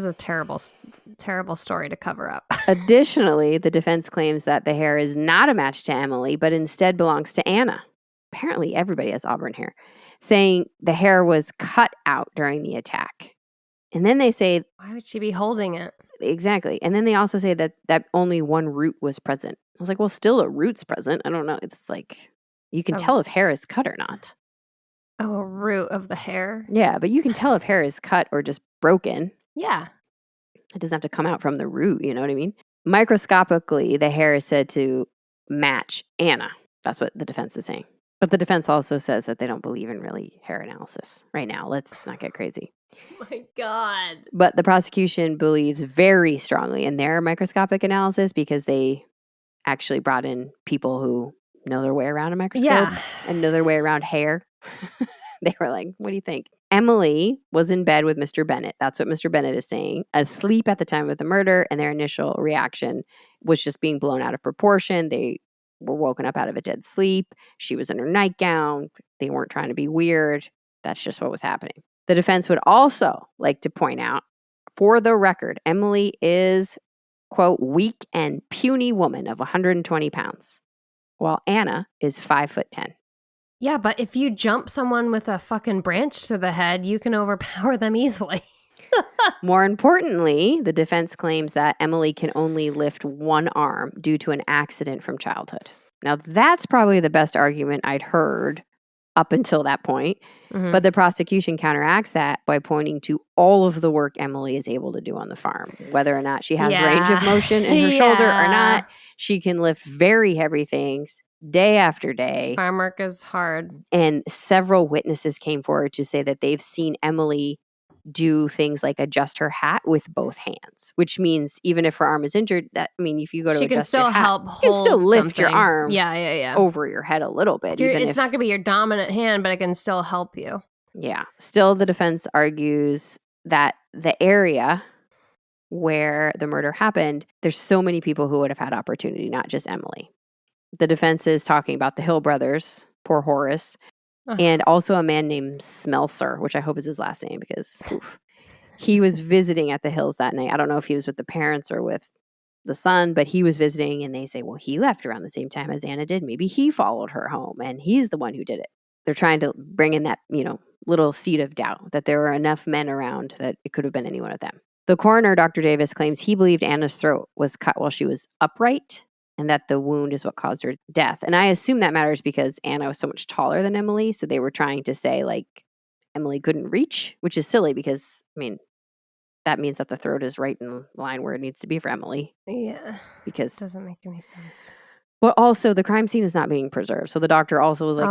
a terrible story to cover up.
Additionally, the defense claims that the hair is not a match to Emily, but instead belongs to Anna. Apparently, everybody has auburn hair, saying the hair was cut out during the attack. And then they say,
why would she be holding it?
Exactly. And then they also say that only one root was present. I was like, well, still a root's present. I don't know. It's like, you can tell if hair is cut or not.
Oh, a root of the hair?
Yeah, but you can tell if hair is cut or just broken.
Yeah.
It doesn't have to come out from the root, you know what I mean? Microscopically, the hair is said to match Anna. That's what the defense is saying. But the defense also says that they don't believe in really hair analysis right now. Let's not get crazy.
Oh my God.
But the prosecution believes very strongly in their microscopic analysis because they actually brought in people who know their way around a microscope and know their way around hair. They were like, what do you think? Emily was in bed with Mr. Bennett. That's what Mr. Bennett is saying. Asleep at the time of the murder, and their initial reaction was just being blown out of proportion. They were woken up out of a dead sleep. She was in her nightgown. They weren't trying to be weird. That's just what was happening. The defense would also like to point out, for the record, Emily is, quote, weak and puny woman of 120 pounds, while Anna is 5'10".
Yeah, but if you jump someone with a fucking branch to the head, you can overpower them easily.
More importantly, the defense claims that Emily can only lift one arm due to an accident from childhood. Now, that's probably the best argument I'd heard up until that point. Mm-hmm. But the prosecution counteracts that by pointing to all of the work Emily is able to do on the farm, whether or not she has range of motion in her shoulder or not. She can lift very heavy things day after day.
Farm work is hard.
And several witnesses came forward to say that they've seen Emily do things like adjust her hat with both hands, which means even if her arm is injured, if you go to adjust your hat, you can still lift your arm over your head a little bit.
It's not going to be your dominant hand, but it can still help you.
Yeah. Still, the defense argues that the area where the murder happened, there's so many people who would have had opportunity, not just Emily. The defense is talking about the Hill brothers, poor Horace, and also a man named Smelser, which I hope is his last name because he was visiting at the Hills that night. I don't know if he was with the parents or with the son, but he was visiting, and they say, well, he left around the same time as Anna did. Maybe he followed her home, and he's the one who did it. They're trying to bring in that, little seed of doubt that there were enough men around that it could have been any one of them. The coroner, Dr. Davis, claims he believed Anna's throat was cut while she was upright, and that the wound is what caused her death. And I assume that matters because Anna was so much taller than Emily, so they were trying to say, Emily couldn't reach, which is silly because, that means that the throat is right in the line where it needs to be for Emily.
Yeah.
Because
it doesn't make any sense.
But also, the crime scene is not being preserved. So the doctor also was like,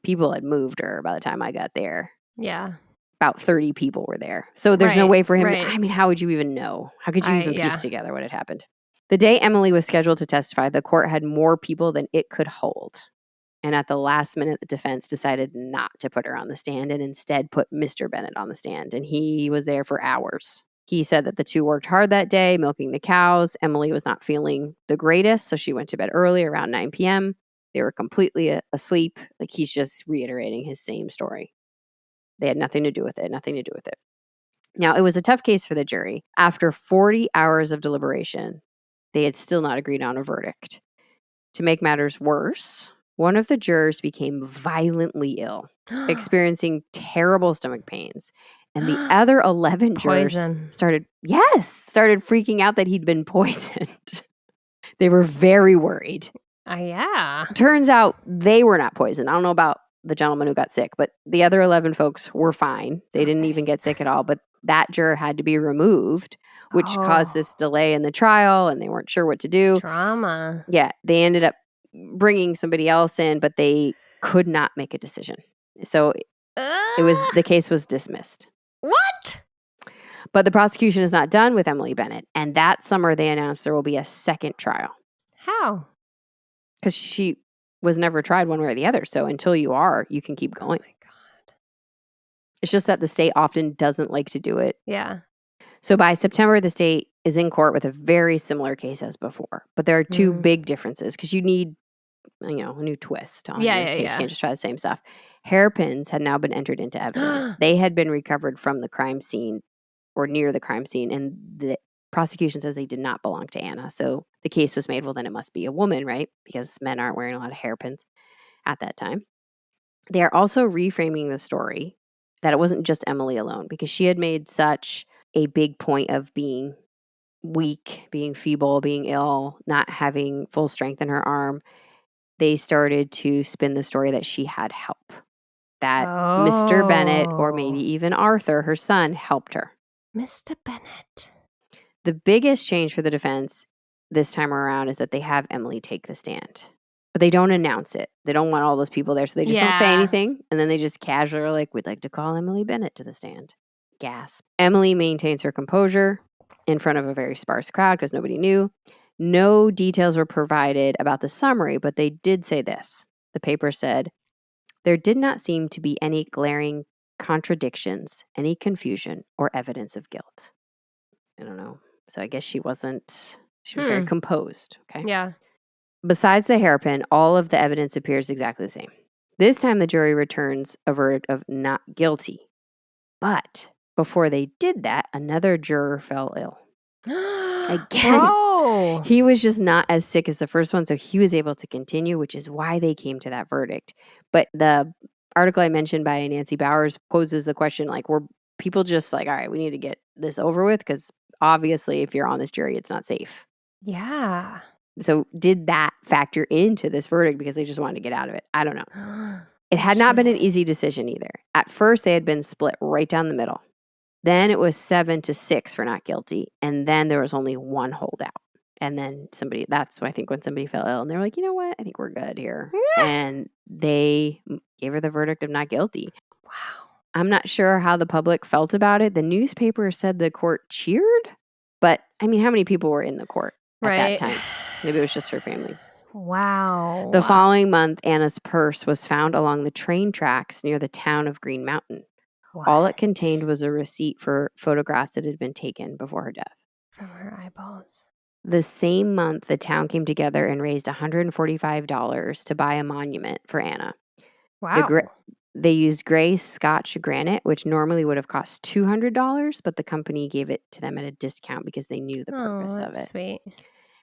people had moved her by the time I got there.
Yeah.
About 30 people were there. So there's no way for him. How would you even know? How could you even piece together what had happened? The day Emily was scheduled to testify, the court had more people than it could hold. And at the last minute, the defense decided not to put her on the stand and instead put Mr. Bennett on the stand. And he was there for hours. He said that the two worked hard that day, milking the cows. Emily was not feeling the greatest, so she went to bed early, around 9 p.m. They were completely asleep. He's just reiterating his same story. They had nothing to do with it, Now, it was a tough case for the jury. After 40 hours of deliberation, they had still not agreed on a verdict. To make matters worse, one of the jurors became violently ill, experiencing terrible stomach pains. And the other 11 jurors started freaking out that he'd been poisoned. They were very worried.
Yeah.
Turns out they were not poisoned. I don't know about the gentleman who got sick, but the other 11 folks were fine. They didn't even get sick at all. But that juror had to be removed, which caused this delay in the trial, and they weren't sure what to do.
Drama.
Yeah, they ended up bringing somebody else in, but they could not make a decision. So the case was dismissed.
What?
But the prosecution is not done with Emily Bennett, and that summer they announced there will be a second trial.
How?
Because she was never tried one way or the other. So until you are, you can keep going.
Oh my God.
It's just that the state often doesn't like to do it.
Yeah.
So by September, the state is in court with a very similar case as before. But there are two big differences because you need, a new twist on your case. You can't just try the same stuff. Hairpins had now been entered into evidence. They had been recovered from the crime scene or near the crime scene, and the prosecution says they did not belong to Anna. So the case was made, well, then it must be a woman, right? Because men aren't wearing a lot of hairpins at that time. They are also reframing the story that it wasn't just Emily alone, because she had made such a big point of being weak, being feeble, being ill, not having full strength in her arm. They started to spin the story that she had help, that Mr. Bennett or maybe even Arthur, her son, helped her.
Mr. Bennett.
The biggest change for the defense this time around is that they have Emily take the stand. But they don't announce it. They don't want all those people there, so they just don't say anything. And then they just casually are like, we'd like to call Emily Bennett to the stand. Gasp. Emily maintains her composure in front of a very sparse crowd because nobody knew. No details were provided about the summary, but they did say this. The paper said, there did not seem to be any glaring contradictions, any confusion, or evidence of guilt. I don't know. So I guess she was very composed. Okay.
Yeah.
Besides the hairpin, all of the evidence appears exactly the same. This time the jury returns a verdict of not guilty. But before they did that, another juror fell ill. Again, he was just not as sick as the first one, so he was able to continue, which is why they came to that verdict. But the article I mentioned by Nancy Bowers poses the question, like, were people just like, all right, we need to get this over with? Because obviously, if you're on this jury, it's not safe.
Yeah.
So did that factor into this verdict because they just wanted to get out of it? I don't know. It had not been an easy decision either. At first, they had been split right down the middle. Then it was 7-6 for not guilty. And then there was only one holdout. And then that's I think when somebody fell ill and they're like, you know what? I think we're good here. And they gave her the verdict of not guilty.
Wow.
I'm not sure how the public felt about it. The newspaper said the court cheered. But I mean, how many people were in the court at that time? Maybe it was just her family.
Wow.
The following month, Anna's purse was found along the train tracks near the town of Green Mountain. What? All it contained was a receipt for photographs that had been taken before her death.
From her eyeballs.
The same month, the town came together and raised $145 to buy a monument for Anna.
Wow.
They used gray Scotch granite, which normally would have cost $200, but the company gave it to them at a discount because they knew the purpose of it.
Sweet.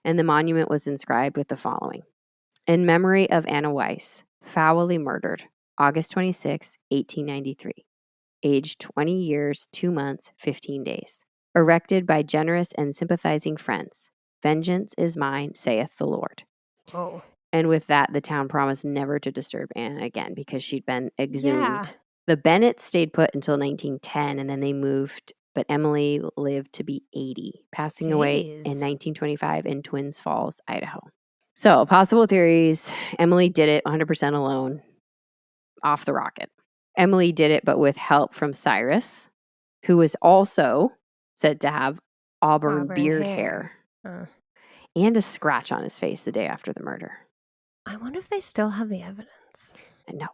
And the monument was inscribed with the following. In memory of Anna Wiese, foully murdered, August 26, 1893. Aged 20 years, 2 months, 15 days. Erected by generous and sympathizing friends. Vengeance is mine, saith the Lord.
Oh.
And with that, the town promised never to disturb Anna again because she'd been exhumed.
Yeah.
The Bennetts stayed put until 1910, and then they moved, but Emily lived to be 80, passing away in 1925 in Twins Falls, Idaho. So, possible theories. Emily did it 100% alone, off the rocket. Emily did it, but with help from Cyrus, who was also said to have auburn beard hair. And a scratch on his face the day after the murder.
I wonder if they still have the evidence.
No.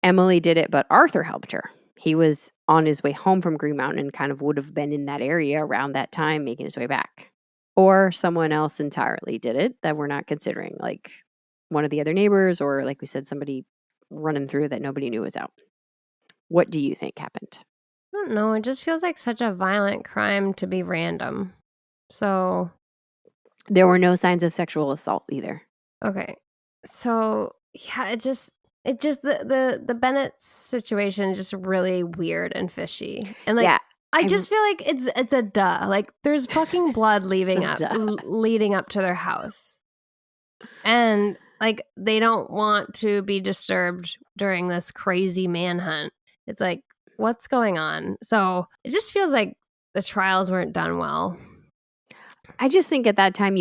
Emily did it, but Arthur helped her. He was on his way home from Green Mountain and kind of would have been in that area around that time, making his way back. Or someone else entirely did it that we're not considering, like one of the other neighbors, or like we said, somebody running through that nobody knew was out. What do you think happened?
I don't know. It just feels like such a violent crime to be random. So
there were no signs of sexual assault either.
Okay. So yeah, it just the Bennett situation is just really weird and fishy. And like I just feel like it's a duh. Like there's fucking blood leading up to their house. And like they don't want to be disturbed during this crazy manhunt. It's like, what's going on? So it just feels like the trials weren't done well.
I just think at that time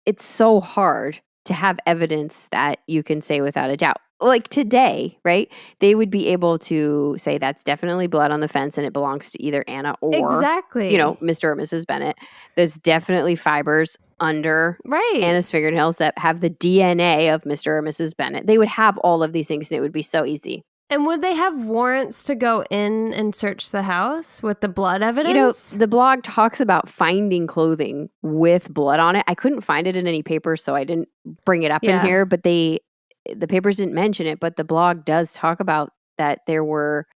it's so hard to have evidence that you can say without a doubt. Like today, right? They would be able to say that's definitely blood on the fence and it belongs to either Anna or, Mr. or Mrs. Bennett. There's definitely fibers under Anna's fingernails that have the DNA of Mr. or Mrs. Bennett. They would have all of these things and it would be so easy.
And would they have warrants to go in and search the house with the blood evidence?
The blog talks about finding clothing with blood on it. I couldn't find it in any papers, so I didn't bring it up in here. But the papers didn't mention it, but the blog does talk about that there were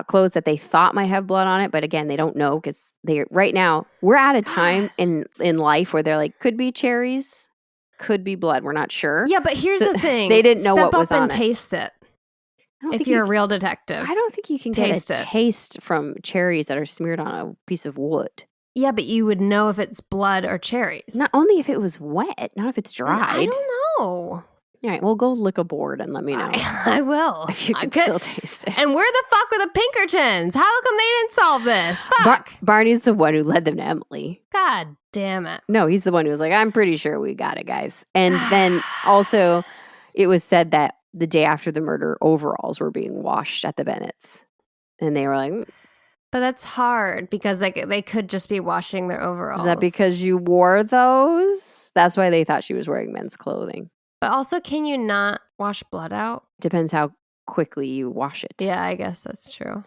clothes that they thought might have blood on it. But again, they don't know because right now we're at a time in life where they're like, could be cherries, could be blood. We're not sure.
Yeah, but here's the thing.
They didn't know what was on it.
Step up and taste it. If you're a real detective.
I don't think you can get a taste from cherries that are smeared on a piece of wood.
Yeah, but you would know if it's blood or cherries.
Not only if it was wet, not if it's dried.
I don't know.
All right, well, go lick a board and let me know.
I will.
If you can still taste it.
And where the fuck were the Pinkertons? How come they didn't solve this? Fuck.
Barney's the one who led them to Emily.
God damn it.
No, he's the one who was like, I'm pretty sure we got it, guys. And then also it was said that the day after the murder, overalls were being washed at the Bennett's. And they were like...
But that's hard because they could just be washing their overalls.
Is that because you wore those? That's why they thought she was wearing men's clothing.
But also, can you not wash blood out?
Depends how quickly you wash it.
Yeah, I guess that's true.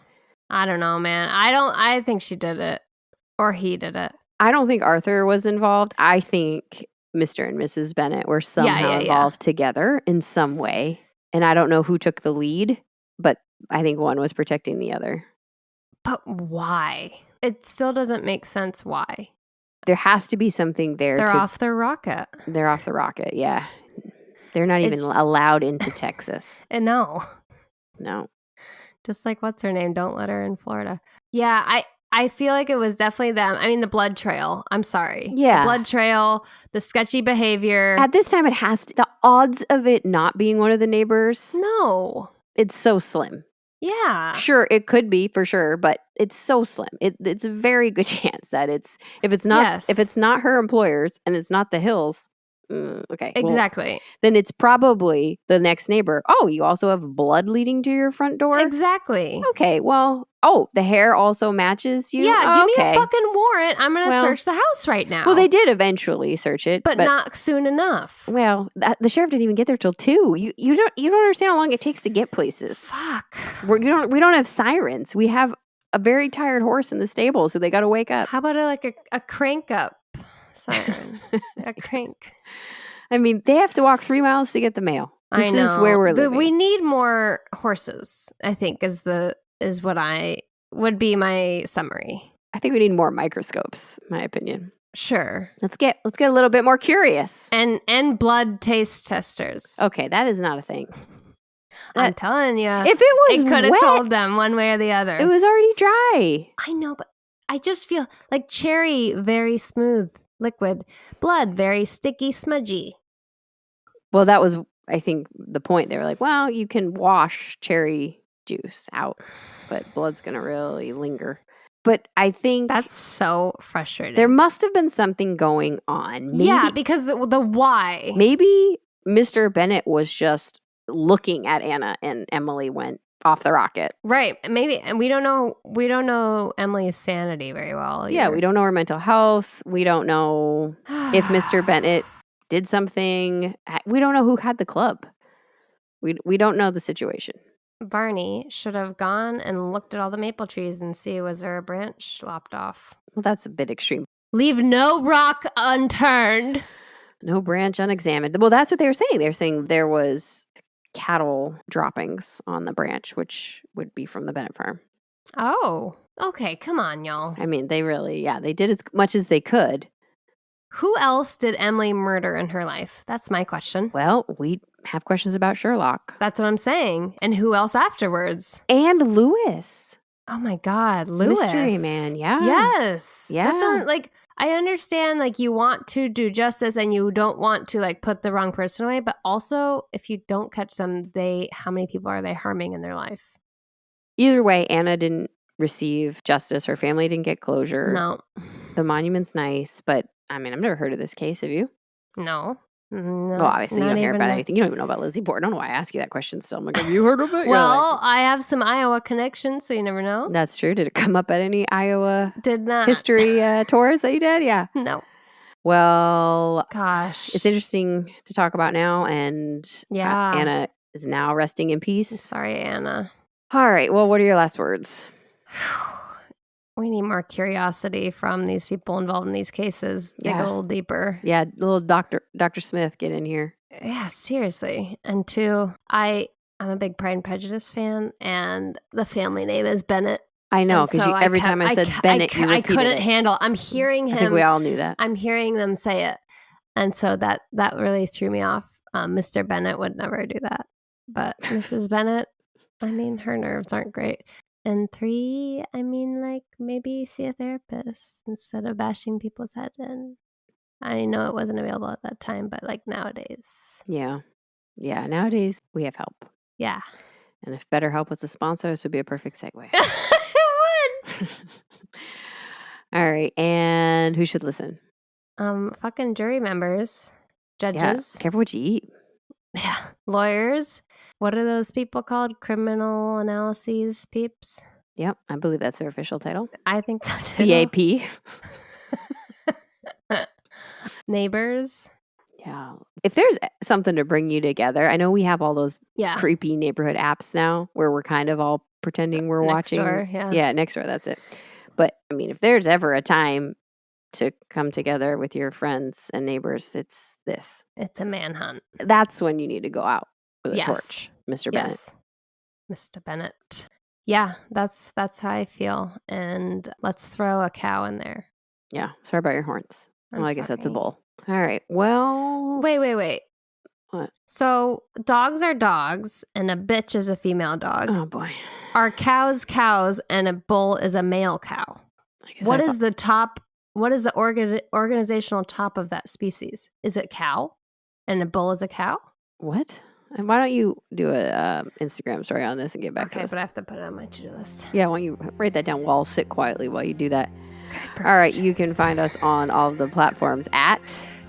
I don't know, man. I think she did it. Or he did it.
I don't think Arthur was involved. I think Mr. and Mrs. Bennett were somehow involved together in some way. And I don't know who took the lead, but I think one was protecting the other.
But why? It still doesn't make sense why.
There has to be something there.
They're off their rocket.
They're off the rocket, yeah. They're not even allowed into Texas.
No.
Just
like, what's her name? Don't let her in Florida. Yeah, I feel like it was definitely them. I mean, the blood trail. I'm sorry.
Yeah.
The blood trail, the sketchy behavior.
At this time, it has to. The odds of it not being one of the neighbors.
No.
It's so slim.
Yeah.
Sure, it could be for sure, but it's so slim. It's a very good chance that if it's not her employers and it's not the Hills, okay.
Exactly.
Well, then it's probably the next neighbor. Oh, you also have blood leading to your front door?
Exactly.
Okay, well, the hair also matches you?
Yeah, give me a fucking warrant. I'm going to search the house right now.
Well, they did eventually search it.
But not soon enough.
Well, the sheriff didn't even get there till 2. You don't understand how long it takes to get places.
Fuck.
We don't have sirens. We have a very tired horse in the stable, so they got to wake up.
How about a crank up siren? A crank.
I mean, they have to walk 3 miles to get the mail. This is where we're living.
We need more horses, I think, is what I would be my summary.
I think we need more microscopes, in my opinion.
Sure.
Let's get a little bit more curious.
And blood taste testers.
Okay, that is not a thing.
I'm telling you.
If it
could have told them one way or the other.
It was already dry.
I know, but I just feel like cherry, very smooth, liquid. Blood, very sticky, smudgy.
Well, that was, I think, the point. They were like, well, you can wash cherry juice out, but blood's going to really linger. But I think...
That's so frustrating.
There must have been something going on.
Maybe, because the why.
Maybe Mr. Bennett was just looking at Anna and Emily went off the rocket.
Right. Maybe. And we don't know Emily's sanity very well either.
Yeah, we don't know her mental health. We don't know if Mr. Bennett did something. We don't know who had the club. We don't know the situation.
Barney should have gone and looked at all the maple trees and see, was there a branch lopped off?
Well, that's a bit extreme.
Leave no rock unturned.
No branch unexamined. Well, that's what they were saying. They were saying there was cattle droppings on the branch, which would be from the Bennett farm.
Oh, okay. Come on, y'all.
I mean, they did as much as they could.
Who else did Emily murder in her life? That's my question.
Well, we have questions about Sherlock.
That's what I'm saying. And who else afterwards?
And Lewis.
Oh my God, Lewis.
Mystery man, yeah.
Yes.
Yeah.
That's I understand, you want to do justice and you don't want to, put the wrong person away. But also, if you don't catch them, how many people are they harming in their life?
Either way, Anna didn't receive justice. Her family didn't get closure.
No.
The monument's nice, but I mean, I've never heard of this case. Have you?
No.
Well, obviously you don't hear about anything. You don't even know about Lizzie Borden. I don't know why I ask you that question still. I'm like, have you heard of it?
Well, I have some Iowa connections, so you never know.
That's true. Did it come up at any Iowa
Did not.
history tours that you did? Yeah.
No.
Well,
gosh.
It's interesting to talk about now. And Anna is now resting in peace.
I'm sorry, Anna.
All right. Well, what are your last words?
We need more curiosity from these people involved in these cases. Dig a little deeper.
Yeah, little Dr. Smith, get in here.
Yeah, seriously. And 2, I'm a big Pride and Prejudice fan, and the family name is Bennett.
I know, because every time I said Bennett, you repeated
couldn't
it.
handle. I'm hearing him.
I think we all knew that.
I'm hearing them say it, and so that really threw me off. Mr. Bennett would never do that, but Mrs. Bennett, I mean, her nerves aren't great. And 3, I mean, maybe see a therapist instead of bashing people's head in. I know it wasn't available at that time, but nowadays.
Yeah. Yeah, nowadays we have help.
Yeah.
And if BetterHelp was a sponsor, this would be a perfect segue.
It would.
All right. And who should listen?
Fucking jury members, judges.
Yeah, careful what you eat.
Yeah. Lawyers. What are those people called? Criminal analyses peeps?
Yep. I believe that's their official title.
I think that's CAP. Neighbors.
Yeah. If there's something to bring you together, I know we have all those creepy neighborhood apps now where we're kind of all pretending we're watching.
Nextdoor, yeah.
Yeah, Nextdoor, that's it. But I mean, if there's ever a time to come together with your friends and neighbors, it's this.
It's a manhunt.
That's when you need to go out with a torch, Mr. Bennett.
Yes, Mr. Bennett. Yeah, that's how I feel. And let's throw a cow in there.
Yeah. Sorry about your horns. Well, I guess that's a bull. All right. Well.
Wait.
What?
So dogs are dogs and a bitch is a female dog.
Oh, boy.
Are cows cows and a bull is a male cow? What is the organizational top of that species? Is it cow and a bull is a cow?
What? And why don't you do a Instagram story on this and get back to us?
Okay, but I have to put it on my to-do list.
Yeah, why don't you write that down while I'll sit quietly while you do that.
Okay,
all right, you can find us on all of the platforms at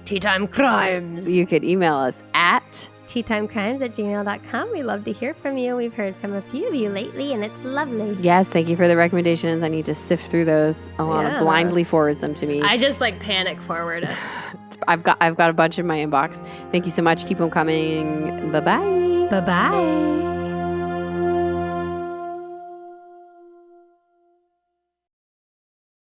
Tea Time Crimes.
You could email us at
teatimecrimes@gmail.com. We love to hear from you. We've heard from a few of you lately, and it's lovely.
Yes, thank you for the recommendations. I need to sift through those. Alana blindly forwards them to me.
I just panic forward.
I've got a bunch in my inbox. Thank you so much. Keep them coming. Bye-bye.
Bye-bye.